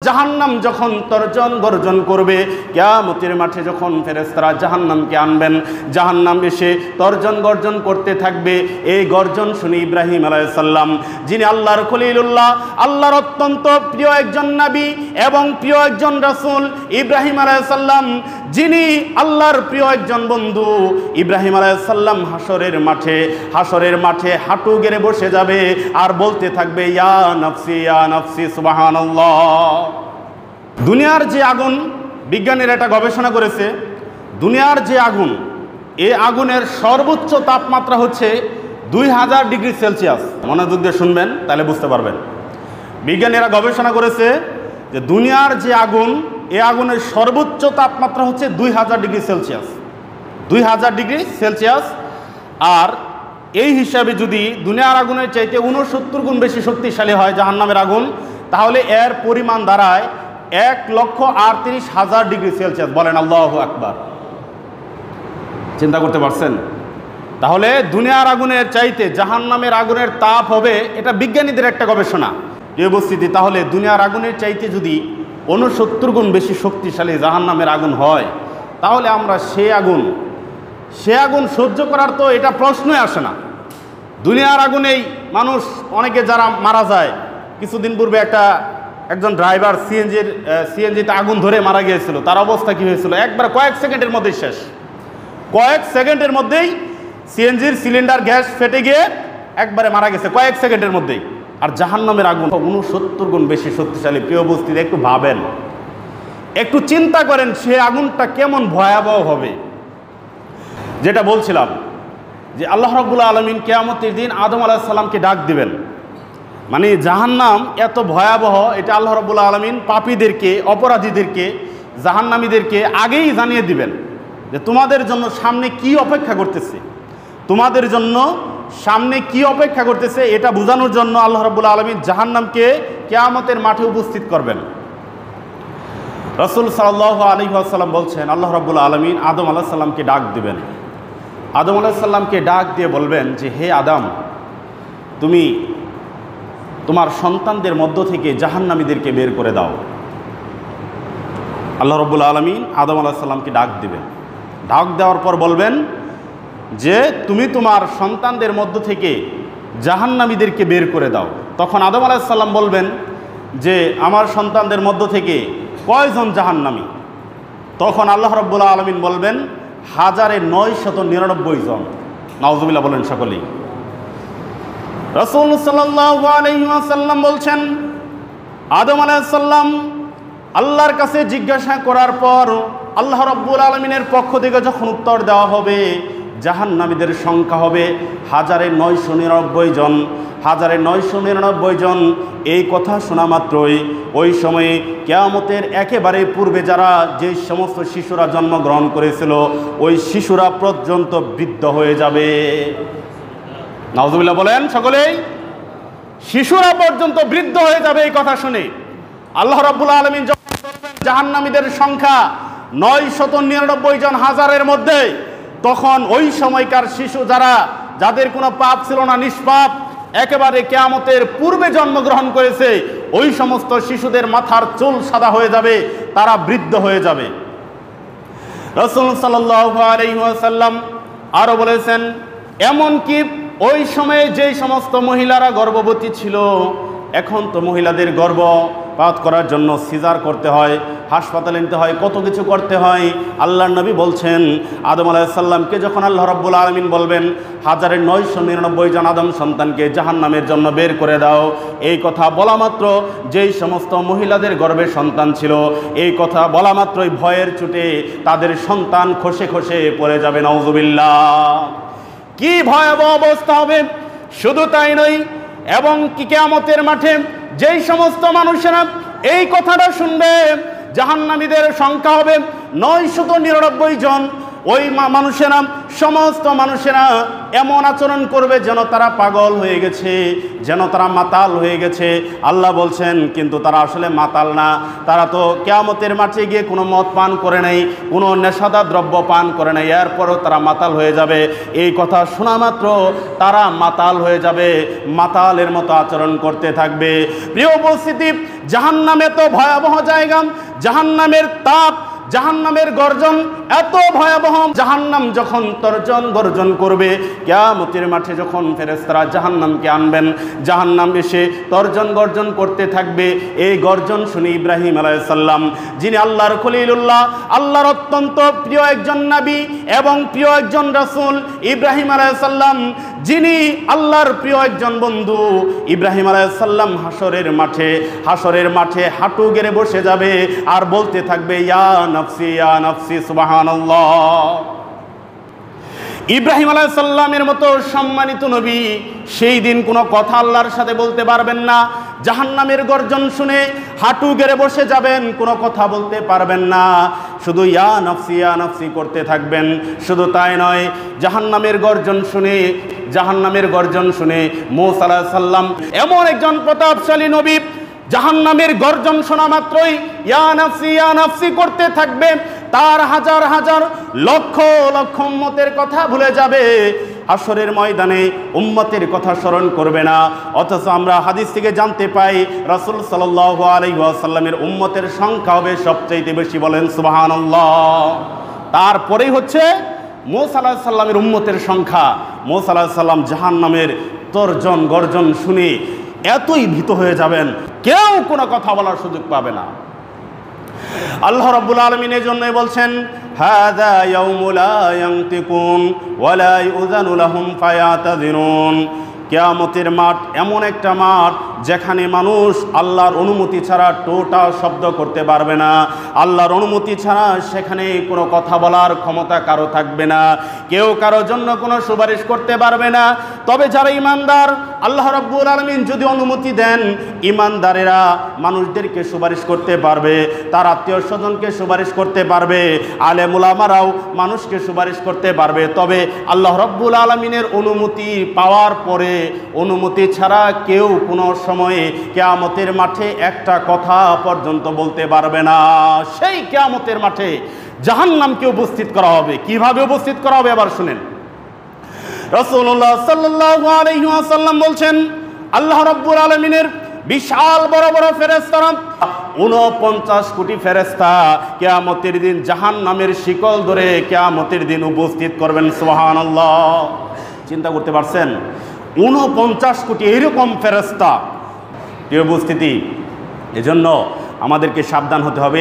জাহান্নাম যখন তর্জন গর্জন করবে, কিয়ামতের মাঠে যখন ফেরেশতারা জাহান্নামকে আনবেন, জাহান্নাম এসে তর্জন গর্জন করতে থাকবে। এই গর্জন শুনে ইব্রাহিম আলাইহিস সালাম, যিনি আল্লাহর খলিলুল্লাহ, আল্লাহর অত্যন্ত প্রিয় একজন নবী এবং প্রিয় একজন রাসূল, ইব্রাহিম আলাইহিস সালাম যিনি আল্লাহর প্রিয় একজন বন্ধু, ইব্রাহিম আলাইহিস সালাম হাসরের মাঠে হাঁটু গেড়ে বসে যাবে আর বলতে থাকবে, ইয়া নাফসি সুবহানাল্লাহ। দুনিয়ার যে আগুন, বিজ্ঞানীরা এটা গবেষণা করেছে, দুনিয়ার যে আগুন, এই আগুনের সর্বোচ্চ তাপমাত্রা হচ্ছে 2000 ডিগ্রি সেলসিয়াস। মনোযোগ দিয়ে শুনবেন, তাহলে বুঝতে পারবেন। বিজ্ঞানীরা গবেষণা করেছে যে দুনিয়ার যে আগুন, এই আগুনের সর্বোচ্চ তাপমাত্রা হচ্ছে 2000 ডিগ্রি সেলসিয়াস, 2000 ডিগ্রি সেলসিয়াস। আর এই হিসাবে যদি দুনিয়ার আগুনের চাইতে 69 গুণ বেশি শক্তিশালী হয় জাহান্নামের আগুন, তাহলে এর পরিমাণ দাঁড়ায় 1,38,000 ডিগ্রি সেলসিয়াস। বলেন আল্লাহু আকবার। চিন্তা করতে পারছেন? তাহলে দুনিয়ার আগুনের চাইতে জাহান্নামের আগুনের তাপ হবে, এটা বিজ্ঞানীদের একটা গবেষণা। এই উপস্থিতি, তাহলে দুনিয়ার আগুনের চাইতে যদি 69 গুণ বেশি শক্তিশালী জাহান্নামের আগুন হয়, তাহলে আমরা সে আগুন সহ্য করার তো এটা প্রশ্নই আসে না। দুনিয়ার আগুনেই মানুষ অনেকে যারা মারা যায়, কিছুদিন পূর্বে একজন ড্রাইভার সিএনজিতে আগুন ধরে মারা গিয়েছিল। তার অবস্থা কী হয়েছিল? একবার কয়েক সেকেন্ডের মধ্যেই শেষ, কয়েক সেকেন্ডের মধ্যেই সিএনজির সিলিন্ডার গ্যাস ফেটে গিয়ে একবারে মারা গেছে কয়েক সেকেন্ডের মধ্যেই। আর জাহান্নামের আগুন 69 গুণ বেশি শক্তিশালী। প্রিয় উপস্থিতি, একটু ভাবেন, একটু চিন্তা করেন সে আগুনটা কেমন ভয়াবহ হবে। যেটা বলছিলাম যে আল্লাহ রাব্বুল আলামিন কিয়ামতের দিন আদম আলাইহিস সালামকে ডাক দিবেন। মানে জাহান্নাম এত ভয়াবহ, এটা আল্লাহ রাব্বুল আলামিন পাপীদেরকে, অপরাধীদেরকে, জাহান্নামীদেরকে আগেই জানিয়ে দিবেন যে তোমাদের জন্য সামনে কি অপেক্ষা করতেছে, তোমাদের জন্য সামনে কি অপেক্ষা করতেছে। এটা বোঝানোর জন্য আল্লাহ রাব্বুল আলামিন জাহান্নামকে কিয়ামতের মাঠে উপস্থিত করবেন। রাসূল সাল্লাল্লাহু আলাইহি ওয়াসাল্লাম বলছেন, আল্লাহ রাব্বুল আলামিন আদম আলাইহিস সালামকে ডাক দিবেন। আদম আলাইহিস সালামকে ডাক দিয়ে বলবেন যে, হে আদম, তুমি তোমার সন্তানদের মধ্য থেকে জাহান্নামীদেরকে বের করে দাও। আল্লাহ রাব্বুল আলামিন আদম আলাইহিস সালামকে ডাক দিবেন। ডাক দেওয়ার পর বলবেন যে তুমি তোমার সন্তানদের মধ্য থেকে জাহান্নামীদেরকে বের করে দাও। তখন আদম আলাইহিস সালাম বলবেন যে আমার সন্তানদের মধ্য থেকে কয়জন জাহান্নামী? তখন আল্লাহ রাব্বুল আলামিন বলবেন 1999 জন। নাউজুবিল্লাহ বলেন সকলেই। রাসূল সাল্লাল্লাহু আলাইহি ওয়াসাল্লাম বলছেন, আদম আলাইহিস সালাম আল্লাহর কাছে জিজ্ঞাসা করার পর আল্লাহ রাব্বুল আলামিনের পক্ষ থেকে যখন উত্তর দেওয়া হবে, জাহান্নামীদের সংখ্যা হবে 1999 জন। 1999 জন। এই কথা শোনা মাত্রই ওই সময়ে কিয়ামতের একেবারে পূর্বে যারা যে সমস্ত শিশুরা জন্মগ্রহণ করেছিল, ওই শিশুরা পর্যন্ত বৃদ্ধ হয়ে যাবে। নাউজুবিল্লাহ বলেন সকলেই। শিশুরা পর্যন্ত বৃদ্ধ হয়ে যাবে। এই কথা শুনে আল্লাহ রাব্বুল আলামিন যখন বলবেন জাহান্নামীদের সংখ্যা 999 জন হাজারের মধ্যে, তখন ওই সময়কার শিশু যাদের কোনো পাপ ছিল না, নিষ্পাপ, একেবারে কিয়ামতের পূর্বে জন্মগ্রহণ করেছে, ওই সমস্ত শিশুদের মাথার চুল সাদা হয়ে যাবে, তারা বৃদ্ধ হয়ে যাবে। রাসূল সাল্লাল্লাহু আলাইহি ওয়াসাল্লাম আরো বলেছেন, এমনকি ওই সময়ে যেই সমস্ত মহিলারা গর্ভবতী ছিল, এখন তো মহিলাদের গর্ভপাত করার জন্য সিজার করতে হয়, হাসপাতালে নিতে হয়, কত কিছু করতে হয়। আল্লাহর নবী বলছেন, আদম আলাইহিস সালামকে যখন আল্লাহ রাব্বুল আলামিন বলবেন 1999 জন আদম সন্তানকে জাহান্নামের জন্য বের করে দাও, এই কথা বলা মাত্র যেই সমস্ত মহিলাদের গর্ভে সন্তান ছিল, এই কথা বলা মাত্রই ভয়ের চোটে তাদের সন্তান খসে খসে পড়ে যাবে। নাউজুবিল্লাহ। কি ভয়াবহ অবস্থা হবে! শুধু তাই নয়, এবং কিয়ামতের মাঠে যেই সমস্ত মানুষেরা এই কথাটা শুনবে, জাহান্নামীদের সংখ্যা হবে 999 জন। ওই মানুষেরা, সমস্ত মানুষেরা এমন আচরণ করবে যেন তারা পাগল হয়ে গেছে, যেন তারা মাতাল হয়ে গেছে। আল্লাহ বলছেন কিন্তু তারা আসলে মাতাল না, তারা তো কিয়ামতের মাঠে গিয়ে কোনো মদ পান করে নাই, কোনো নেশাদার দ্রব্য পান করে নাই, এরপরও তারা মাতাল হয়ে যাবে। এই কথা শোনা মাত্র তারা মাতাল হয়ে যাবে, মাতালের মতো আচরণ করতে থাকবে। প্রিয় উপস্থিতি, জাহান্নামে তো ভয়াবহ জায়গা, জাহান্নামের তাপ, জাহান্নামের গর্জন এত ভয়াবহ। জাহান্নাম যখন তর্জন গর্জন করবে, কিয়ামতের মাঠে যখন ফেরেশতারা জাহান্নামকে আনবেন, জাহান্নাম এসে তর্জন গর্জন করতে থাকবে। এই গর্জন শুনে ইব্রাহিম আলাইহিস সালাম, যিনি আল্লাহর খলিলুল্লাহ, আল্লাহর অত্যন্ত প্রিয় একজন নবী এবং প্রিয় একজন রাসূল, ইব্রাহিম আলাইহিস সালাম যিনি আল্লাহর প্রিয় একজন বন্ধু, ইব্রাহিম আলাইহিস সালাম হাসরের মাঠে হাঁটু গেড়ে বসে যাবে আর বলতে থাকবে, ইয়া নফসি ইয়া নফসি, সুবহানাল্লাহ। ইব্রাহিম আলাইহিস সালামের মতো সম্মানিত নবী সেই দিন কোনো কথা আল্লাহর সাথে বলতে পারবেন না। জাহান্নামের গর্জন শুনে হাঁটু গেড়ে বসে যাবেন, কোনো কথা বলতে পারবেন না, শুধু ইয়া নফসি করতে থাকবেন। শুধু তাই নয়, জাহান্নামের গর্জন শুনে মূসা আলাইহিস সালাম এমন একজন প্রতাপশালী নবী, জাহান্নামের গর্জন শোনা মাত্রই ইয়া নফসি করতে থাকবে। তার হাজার হাজার লক্ষ লক্ষ উম্মতের কথা ভুলে যাবে, হাসরের ময়দানে উম্মতের কথা স্মরণ করবে না। অথচ আমরা হাদিস থেকে জানতে পাই রাসূল সাল্লাল্লাহু আলাইহি ওয়াসাল্লামের উম্মতের সংখ্যা হবে সবচেয়ে বেশি, বলেন সুবহানাল্লাহ। তারপরেই হচ্ছে মূসা আলাইহিস সালামের উম্মতের সংখ্যা। মূসা আলাইহিস সালাম জাহান্নামের তর্জন গর্জন শুনে এতই ভীত হয়ে যাবেন, কেউ কোনো কথা বলার সুযোগ পাবে না। আল্লাহ রাব্বুল আলামিন এর জন্যই বলছেন, হাযা ইয়াউমু লা ইয়ানতিকুন ওয়া লা ইউযানু লাহুম ফায়াতাযিরুন। কিয়ামতের মাঠ এমন একটা মাঠ যেখানে মানুষ আল্লাহর অনুমতি ছাড়া টোটা শব্দ করতে পারবে না, আল্লাহর অনুমতি ছাড়া সেখানে কোনো কথা বলার ক্ষমতা কারো থাকবে না, কেউ কারোর জন্য কোনো সুপারিশ করতে পারবে না। তবে যারা ইমানদার, আল্লাহ রাব্বুল আলামিন যদি অনুমতি দেন, ইমানদারেরা মানুষদেরকে সুপারিশ করতে পারবে, তার আত্মীয় স্বজনকে সুপারিশ করতে পারবে, আলেম উলামারাও মানুষকে সুপারিশ করতে পারবে। তবে আল্লাহ রাব্বুল আলামিনের অনুমতি পাওয়ার পরে, অনুমতি ছাড়া কেউ কোনো সময়ে কিয়ামতের মাঠে একটা কথা পর্যন্ত বলতে পারবে না। সেই কিয়ামতের মাঠে জাহান্নামকে উপস্থিত করা হবে। কিভাবে উপস্থিত করা হবে আবার শুনেন। রাসূলুল্লাহ সাল্লাল্লাহু আলাইহি ওয়াসাল্লাম বলছেন, আল্লাহ রাব্বুল আলামিনের বিশাল বড় বড় ফেরেশতারা, 49 কোটি ফেরেশতা কিয়ামতের দিন জাহান্নামের শিকল ধরে কিয়ামতের দিন উপস্থিত করবেন। সুবহানাল্লাহ। চিন্তা করতে পারছেন? 49 কোটি এরকম ফেরেশতা। প্রিয় উপস্থিতি, এজন্য আমাদেরকে সাবধান হতে হবে।